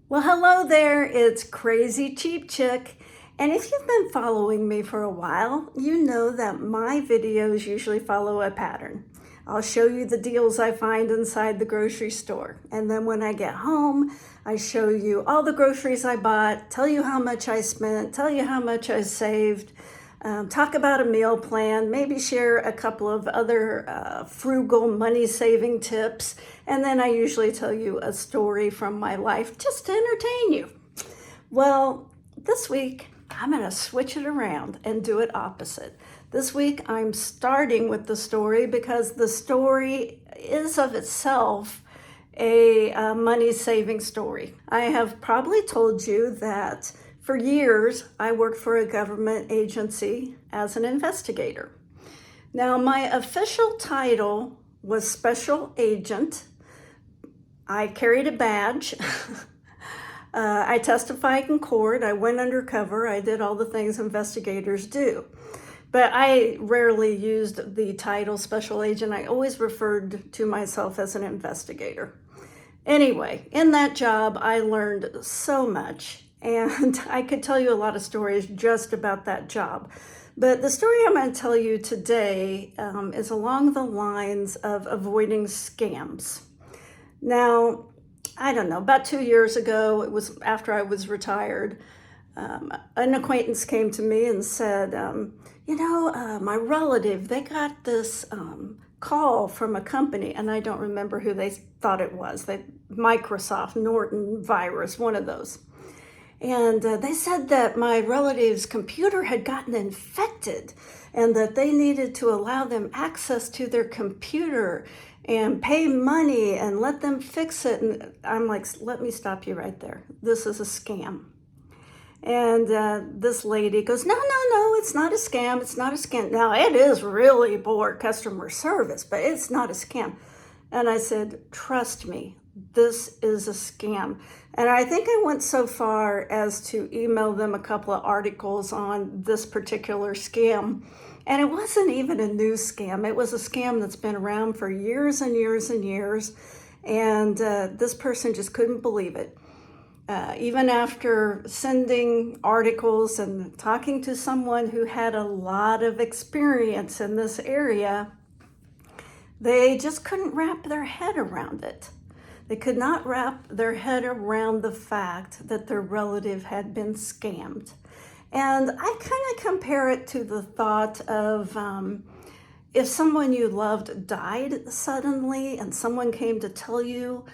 Well, hello there. It's Crazy Cheap Chick. And if you've been following me for a while, you know that my videos usually follow a pattern. I'll show you the deals I find inside the grocery store. And then when I get home, I show you all the groceries I bought, tell you how much I spent, tell you how much I saved, talk about a meal plan, maybe share a couple of other frugal money saving tips, and then I usually tell you a story from my life just to entertain you. Well, this week I'm going to switch it around and do it opposite. This week I'm starting with the story because the story is of itself a money saving story. I have probably told you that for years, I worked for a government agency as an investigator. Now, my official title was special agent. I carried a badge. I testified in court. I went undercover. I did all the things investigators do. But I rarely used the title special agent. I always referred to myself as an investigator. Anyway, in that job, I learned so much. And I could tell you a lot of stories just about that job. But the story I'm going to tell you today is along the lines of avoiding scams. Now, I don't know, about 2 years ago, it was after I was retired, an acquaintance came to me and said, my relative, they got this call from a company, and I don't remember who they thought it was, Microsoft, Norton virus, one of those. And they said that my relative's computer had gotten infected and that they needed to allow them access to their computer and pay money and let them fix it. And I'm like, let me stop you right there. This is a scam. And this lady goes, no, it's not a scam. It's not a scam. Now, it is really poor customer service, but it's not a scam. And I said, trust me, this is a scam. And I think I went so far as to email them a couple of articles on this particular scam. And it wasn't even a new scam. It was a scam that's been around for years and years and years. And this person just couldn't believe it. Even after sending articles and talking to someone who had a lot of experience in this area, they just couldn't wrap their head around it. They could not wrap their head around the fact that their relative had been scammed. And I kind of compare it to the thought of if someone you loved died suddenly and someone came to tell you,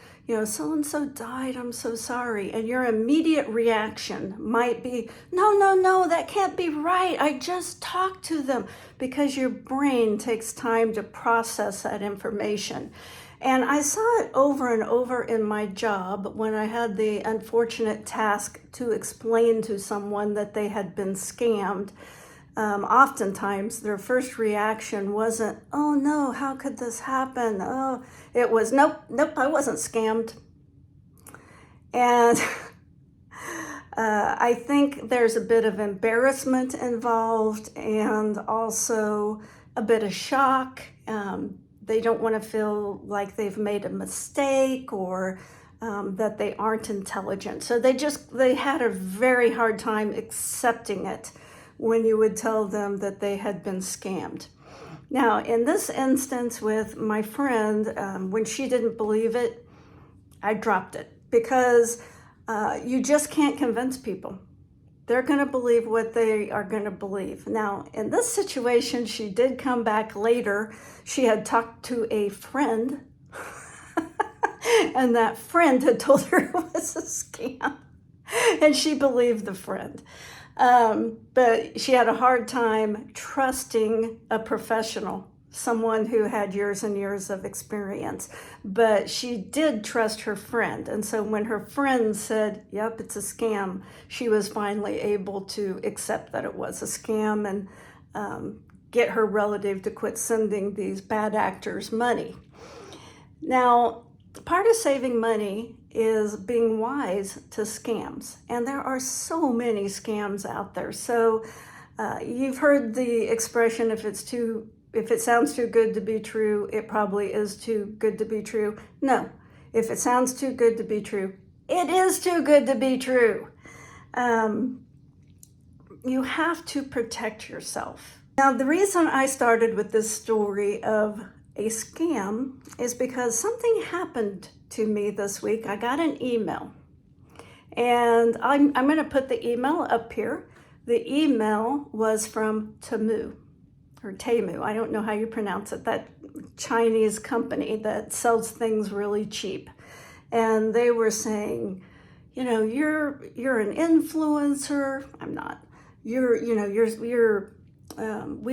so-and-so died, I'm so sorry. And your immediate reaction might be, no, that can't be right. I just talked to them, because your brain takes time to process that information. And I saw it over and over in my job when I had the unfortunate task to explain to someone that they had been scammed. Oftentimes, their first reaction wasn't, oh no, how could this happen? Oh, it was, nope, I wasn't scammed. And I think there's a bit of embarrassment involved and also a bit of shock. They don't want to feel like they've made a mistake or that they aren't intelligent. So they had a very hard time accepting it when you would tell them that they had been scammed. Now, in this instance with my friend, when she didn't believe it, I dropped it, because you just can't convince people. They're going to believe what they are going to believe. Now, in this situation, she did come back later. She had talked to a friend, and that friend had told her it was a scam, and she believed the friend. But she had a hard time trusting a professional, someone who had years and years of experience. But she did trust her friend. And so when her friend said, yep, it's a scam, she was finally able to accept that it was a scam and get her relative to quit sending these bad actors money. Now, part of saving money is being wise to scams. And there are so many scams out there. So you've heard the expression, if it sounds too good to be true, it probably is too good to be true. No, if it sounds too good to be true, It is too good to be true. You have to protect yourself. Now, the reason I started with this story of a scam is because something happened to me this week. I got an email, and I'm going to put the email up here. The email was from Temu, or Temu. I don't know how you pronounce it, that Chinese company that sells things really cheap. And they were saying, you know, you're an influencer. I'm not. We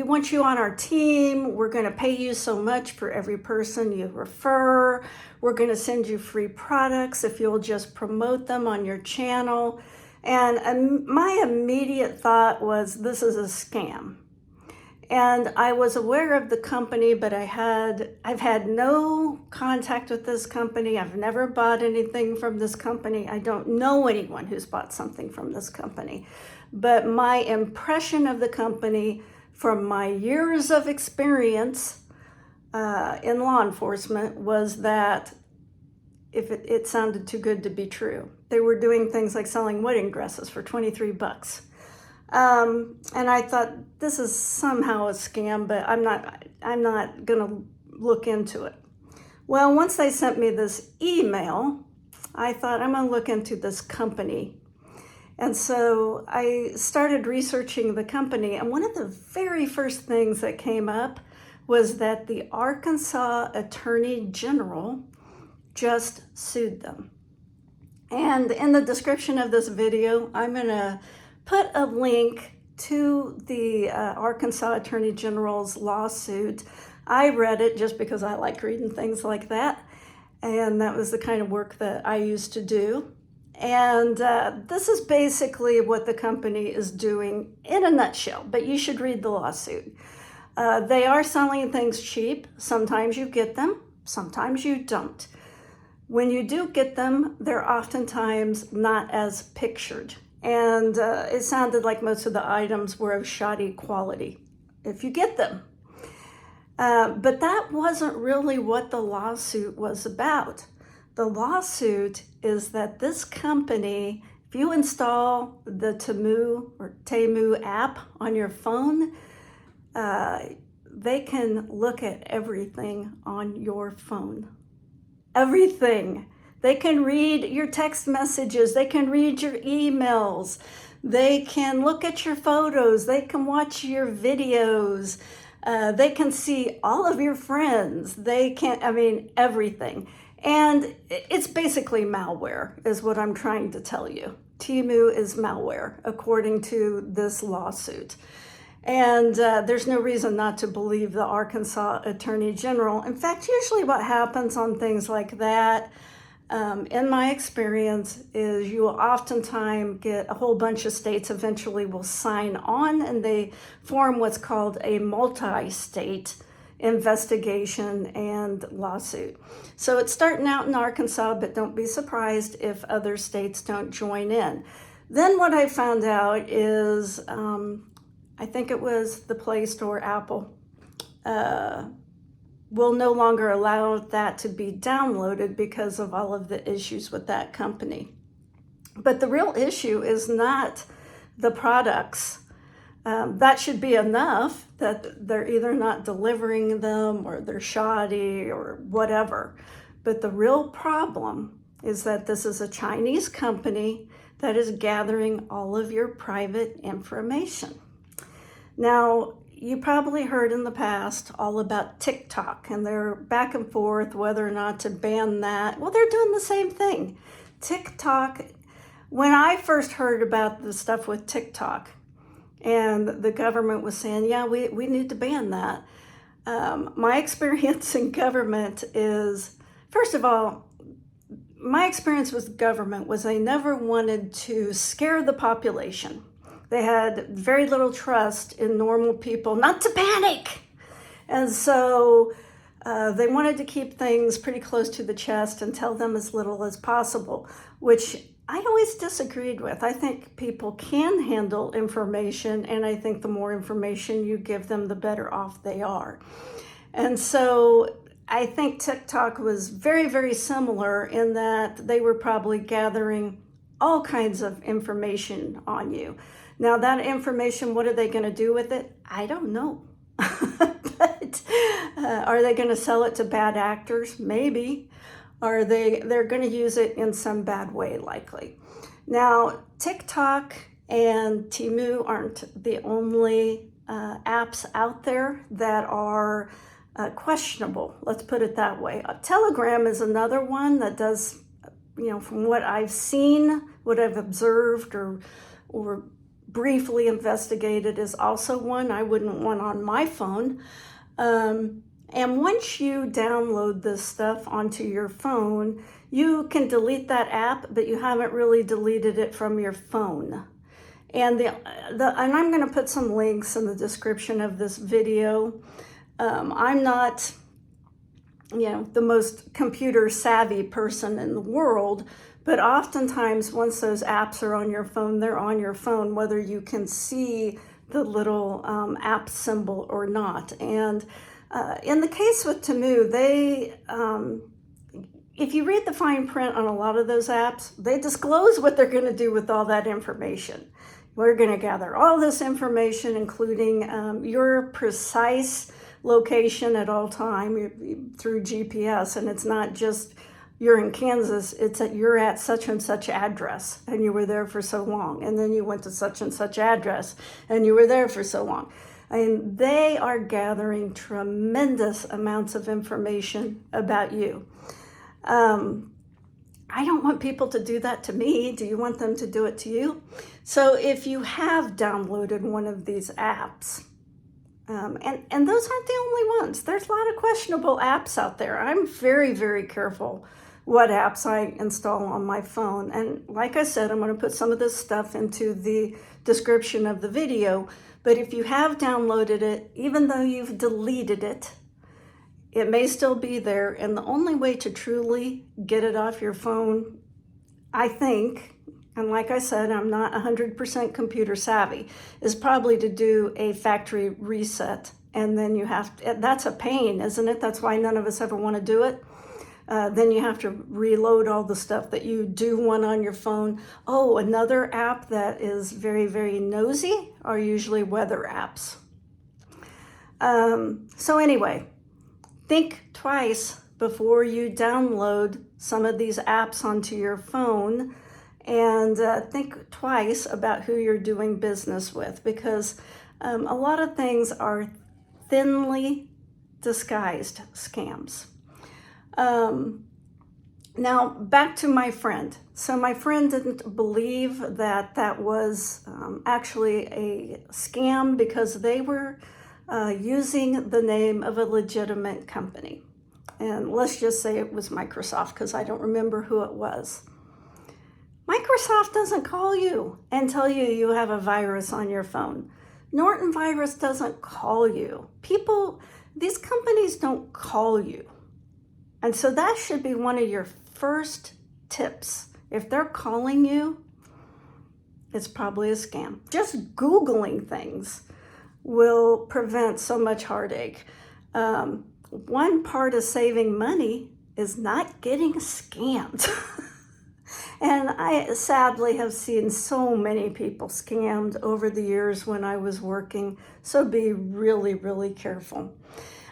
want you on our team. We're going to pay you so much for every person you refer. We're going to send you free products if you'll just promote them on your channel. And my immediate thought was, this is a scam. And I was aware of the company, but I've had no contact with this company. I've never bought anything from this company. I don't know anyone who's bought something from this company. But my impression of the company from my years of experience in law enforcement was that if it sounded too good to be true. They were doing things like selling wedding dresses for $23. And I thought, this is somehow a scam, but I'm not gonna look into it. Well, once they sent me this email, I thought, I'm gonna look into this company. And so I started researching the company, and one of the very first things that came up was that the Arkansas Attorney General just sued them. And in the description of this video, I'm gonna put a link to the Arkansas Attorney General's lawsuit. I read it just because I like reading things like that, and that was the kind of work that I used to do. And this is basically what the company is doing in a nutshell, but you should read the lawsuit. They are selling things cheap. Sometimes you get them, sometimes you don't. When you do get them, they're oftentimes not as pictured. And it sounded like most of the items were of shoddy quality, if you get them. But that wasn't really what the lawsuit was about. The lawsuit is that this company, if you install the Temu app on your phone, they can look at everything on your phone. Everything. They can read your text messages. They can read your emails. They can look at your photos. They can watch your videos. They can see all of your friends. They can, everything. And it's basically malware, is what I'm trying to tell you. Temu is malware, according to this lawsuit. And there's no reason not to believe the Arkansas Attorney General. In fact, usually what happens on things like that, in my experience, is you will oftentimes get a whole bunch of states eventually will sign on, and they form what's called a multi-state investigation and lawsuit. So it's starting out in Arkansas, but don't be surprised if other states don't join in. Then what I found out is, I think it was the Play Store, Apple, will no longer allow that to be downloaded because of all of the issues with that company. But the real issue is not the products. That should be enough that they're either not delivering them or they're shoddy or whatever. But the real problem is that this is a Chinese company that is gathering all of your private information. Now, you probably heard in the past all about TikTok, and they're back and forth whether or not to ban that. Well, they're doing the same thing. TikTok, when I first heard about the stuff with TikTok, and the government was saying, yeah, we need to ban that. My experience in government is, first of all, my experience with government was they never wanted to scare the population. They had very little trust in normal people not to panic. And so they wanted to keep things pretty close to the chest and tell them as little as possible, which I always disagreed with. I think people can handle information, and I think the more information you give them, the better off they are. And so I think TikTok was very, very similar in that they were probably gathering all kinds of information on you. Now, that information, what are they going to do with it? I don't know. But are they going to sell it to bad actors? Maybe. They're going to use it in some bad way, likely. Now, TikTok and Temu aren't the only apps out there that are questionable. Let's put it that way. Telegram is another one that does, from what I've seen, what I've observed or briefly investigated, is also one I wouldn't want on my phone. And once you download this stuff onto your phone, you can delete that app, but you haven't really deleted it from your phone. And and I'm going to put some links in the description of this video. I'm not, the most computer savvy person in the world, but oftentimes once those apps are on your phone, they're on your phone, whether you can see the little app symbol or not. And in the case with Temu, if you read the fine print on a lot of those apps, they disclose what they're going to do with all that information. We're going to gather all this information, including your precise location at all time through GPS. And it's not just you're in Kansas, it's that you're at such and such address and you were there for so long. And then you went to such and such address and you were there for so long. And they are gathering tremendous amounts of information about you. I don't want people to do that to me. Do you want them to do it to you? So if you have downloaded one of these apps, and those aren't the only ones. There's a lot of questionable apps out there. I'm very, very careful what apps I install on my phone. And like I said, I'm going to put some of this stuff into the description of the video. But if you have downloaded it, even though you've deleted it, it may still be there. And the only way to truly get it off your phone, I think, and like I said, I'm not 100% computer savvy, is probably to do a factory reset. And then that's a pain, isn't it? That's why none of us ever want to do it. Then you have to reload all the stuff that you do want on your phone. Oh, another app that is very, very nosy are usually weather apps. So anyway, think twice before you download some of these apps onto your phone, and think twice about who you're doing business with, because a lot of things are thinly disguised scams. Now, back to my friend. So my friend didn't believe that that was actually a scam because they were using the name of a legitimate company. And let's just say it was Microsoft, because I don't remember who it was. Microsoft doesn't call you and tell you you have a virus on your phone. Norton Virus doesn't call you. These companies don't call you. And so that should be one of your first tips. If they're calling you, it's probably a scam. Just Googling things will prevent so much heartache. One part of saving money is not getting scammed. And I sadly have seen so many people scammed over the years when I was working. So be really, really careful.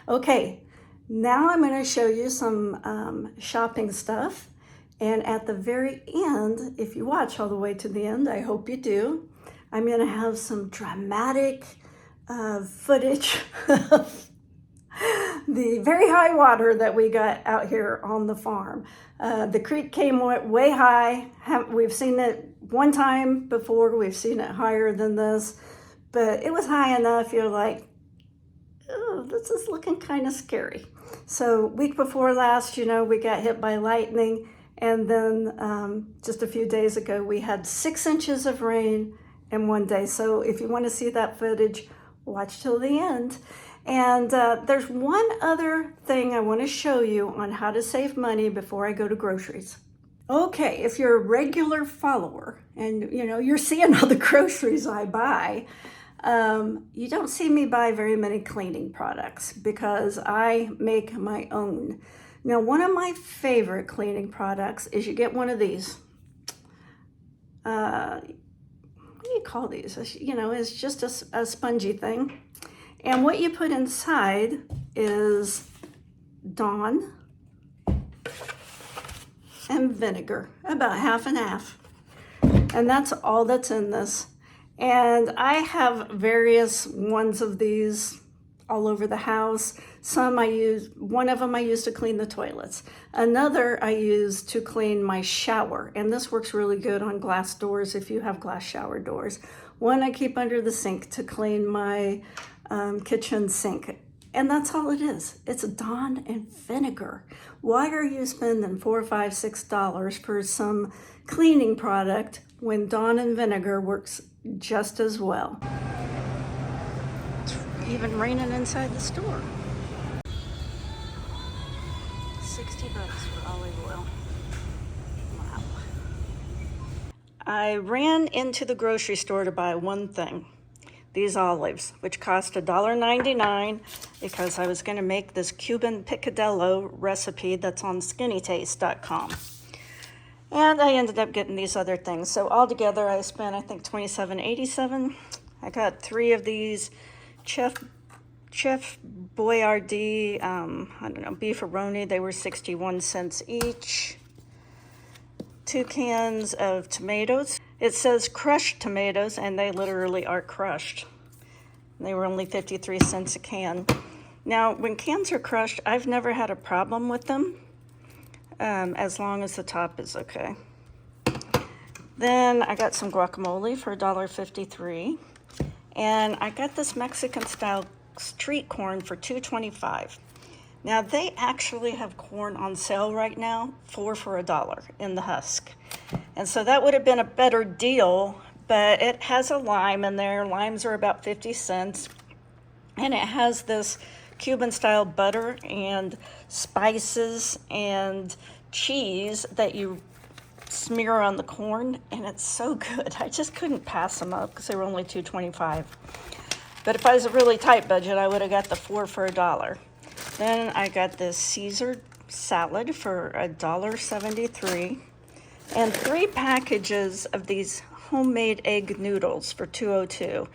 Okay. Now I'm going to show you some shopping stuff. And at the very end, if you watch all the way to the end, I hope you do, I'm going to have some dramatic footage of the very high water that we got out here on the farm. The creek came way high. We've seen it one time before. We've seen it higher than this. But it was high enough, you're like, oh, this is looking kind of scary. So week before last, we got hit by lightning. And then just a few days ago, we had 6 inches of rain in one day. So if you want to see that footage, watch till the end. And there's one other thing I want to show you on how to save money before I go to groceries. Okay, if you're a regular follower and you're seeing all the groceries I buy, You don't see me buy very many cleaning products because I make my own. Now, one of my favorite cleaning products is you get one of these. What do you call these? It's just a spongy thing. And what you put inside is Dawn and vinegar, about half and half. And that's all that's in this. And I have various ones of these all over the house. One of them I use to clean the toilets. Another I use to clean my shower. And this works really good on glass doors if you have glass shower doors. One I keep under the sink to clean my kitchen sink. And that's all it is. It's Dawn and vinegar. Why are you spending $4, $5, $6 for some cleaning product when Dawn and vinegar works just as well? It's even raining inside the store. $60 for olive oil. Wow. I ran into the grocery store to buy one thing. These olives, which cost $1.99 because I was going to make this Cuban picadillo recipe that's on skinnytaste.com. And I ended up getting these other things. So altogether I spent, I think, $27.87. I got 3 of these Chef Boyardee, beefaroni. They were 61 cents each. 2 cans of tomatoes. It says crushed tomatoes, and they literally are crushed. They were only 53 cents a can. Now, when cans are crushed, I've never had a problem with them, as long as the top is okay. Then I got some guacamole for $1.53, and I got this Mexican-style street corn for $2.25. Now, they actually have corn on sale right now, 4 for $1 in the husk. And so that would have been a better deal, but it has a lime in there. Limes are about 50 cents. And it has this Cuban-style butter and spices and cheese that you smear on the corn, and it's so good. I just couldn't pass them up because they were only $2.25. But if I was a really tight budget, I would have got the 4 for $1. Then I got this Caesar salad for $1.73 and 3 packages of these homemade egg noodles for $2.02.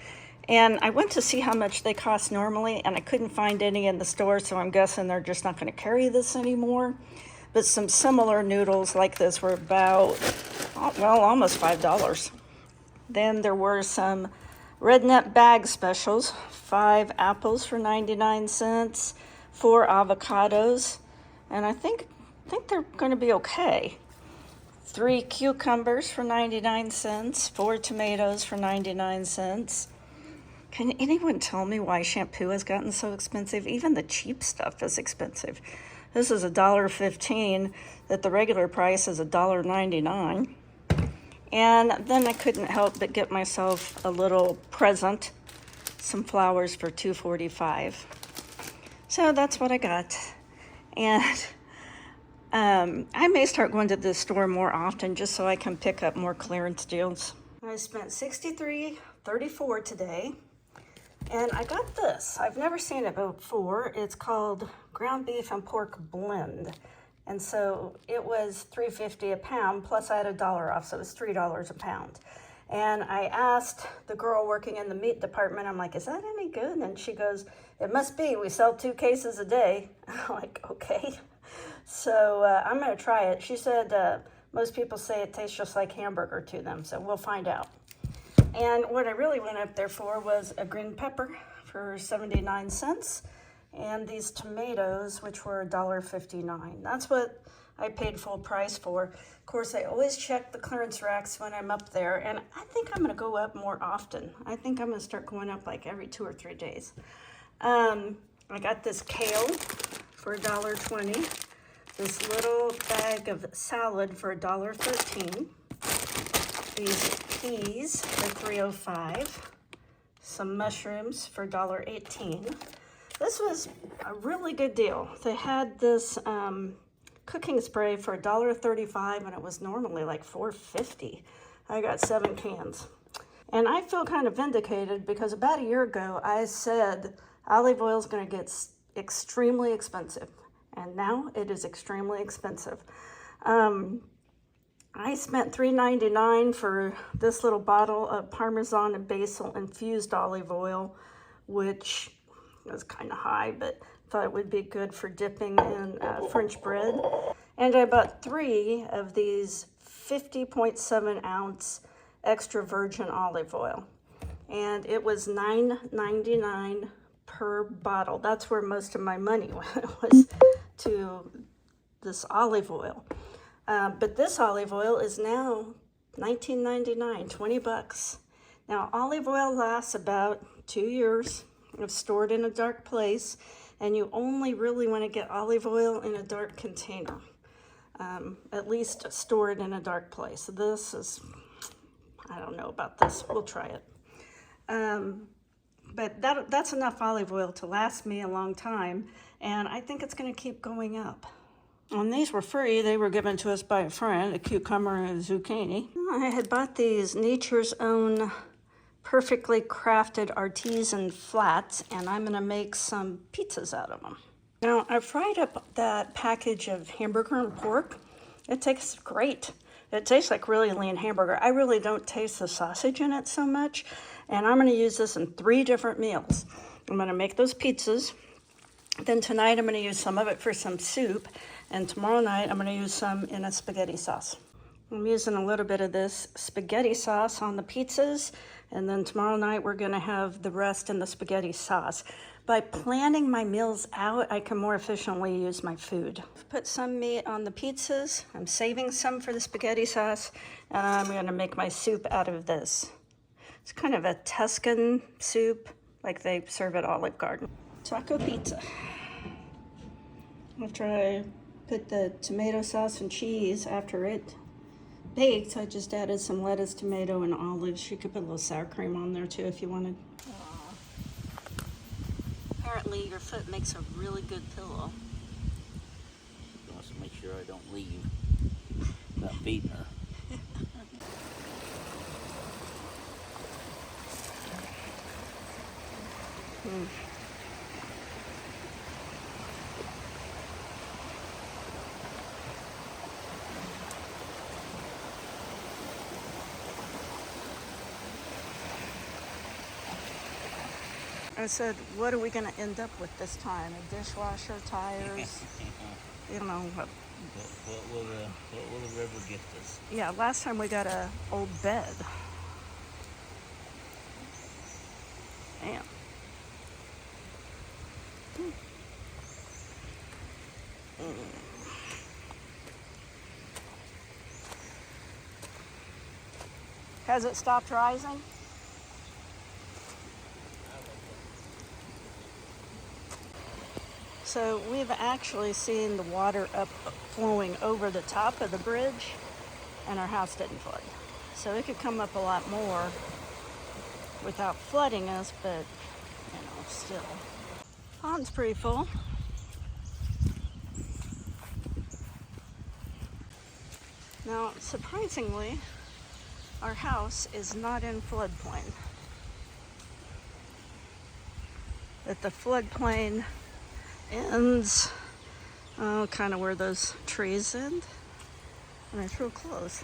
And I went to see how much they cost normally, and I couldn't find any in the store, so I'm guessing they're just not going to carry this anymore. But some similar noodles like this were about, well, almost $5. Then there were some Red Nut bag specials, 5 apples for 99 cents. 4 avocados, and I think they're going to be okay. 3 cucumbers for 99 cents, 4 tomatoes for 99 cents. Can anyone tell me why shampoo has gotten so expensive? Even the cheap stuff is expensive. This is $1.15, that the regular price is $1.99. And then I couldn't help but get myself a little present, some flowers for $2.45. So that's what I got. And I may start going to the store more often just so I can pick up more clearance deals. I spent $63.34 today. And I got this. I've never seen it before. It's called ground beef and pork blend. And so it was $3.50 a pound, plus I had $1 off, so it was $3 a pound. And I asked the girl working in the meat department, I'm like, is that any good? And she goes, it must be. We sell 2 cases a day. I'm like, okay. So I'm going to try it. She said most people say it tastes just like hamburger to them, so we'll find out. And what I really went up there for was a green pepper for 79 cents and these tomatoes, which were $1.59. That's what I paid full price for. Of course, I always check the clearance racks when I'm up there, and I think I'm going to go up more often. I think I'm going to start going up like every 2 or 3 days. I got this kale for $1.20, this little bag of salad for $1.13, these peas for $3.05, some mushrooms for $1.18. This was a really good deal. They had this cooking spray for $1.35, and it was normally like $4.50. I got 7 cans. And I feel kind of vindicated because about a year ago, I said olive oil is going to get extremely expensive. And now it is extremely expensive. I spent $3.99 for this little bottle of Parmesan and basil infused olive oil, which was kind of high, but thought it would be good for dipping in French bread. And I bought 3 of these 50.7 ounce extra virgin olive oil. And it was $9.99 per bottle. That's where most of my money was to this olive oil. But this olive oil is now $19.99, 20 bucks. Now, olive oil lasts about 2 years if stored in a dark place, and you only really want to get olive oil in a dark container, at least stored in a dark place. This is, I don't know about this. We'll try it. But that's enough olive oil to last me a long time, and I think it's going to keep going up. And these were free. They were given to us by a friend, a cucumber and a zucchini. I had bought these Nature's Own perfectly crafted artisan flats, and I'm going to make some pizzas out of them. Now, I fried up that package of hamburger and pork. It tastes great. It tastes like really lean hamburger. I really don't taste the sausage in it so much, and I'm going to use this in 3 different meals. I'm going to make those pizzas. Then tonight I'm going to use some of it for some soup, and tomorrow night I'm going to use some in a spaghetti sauce. I'm using a little bit of this spaghetti sauce on the pizzas, and then tomorrow night we're going to have the rest in the spaghetti sauce. By planning my meals out, I can more efficiently use my food. I've put some meat on the pizzas. I'm saving some for the spaghetti sauce, and I'm going to make my soup out of this. It's kind of a Tuscan soup, like they serve at Olive Garden. Taco pizza. After I put the tomato sauce and cheese after it baked, I just added some lettuce, tomato, and olives. You could put a little sour cream on there too if you wanted. Apparently your foot makes a really good pillow. She wants to make sure I don't leave without feeding her. I said, what are we going to end up with this time? A dishwasher, tires, you know. What will the river gift us? Yeah, last time we got an old bed. Damn. Has it stopped rising? So we've actually seen the water flowing over the top of the bridge, and our house didn't flood. So it could come up a lot more without flooding us, but you know, still. Pond's pretty full. Now, surprisingly, our house is not in floodplain. That the floodplain ends kind of where those trees end, and it's real close.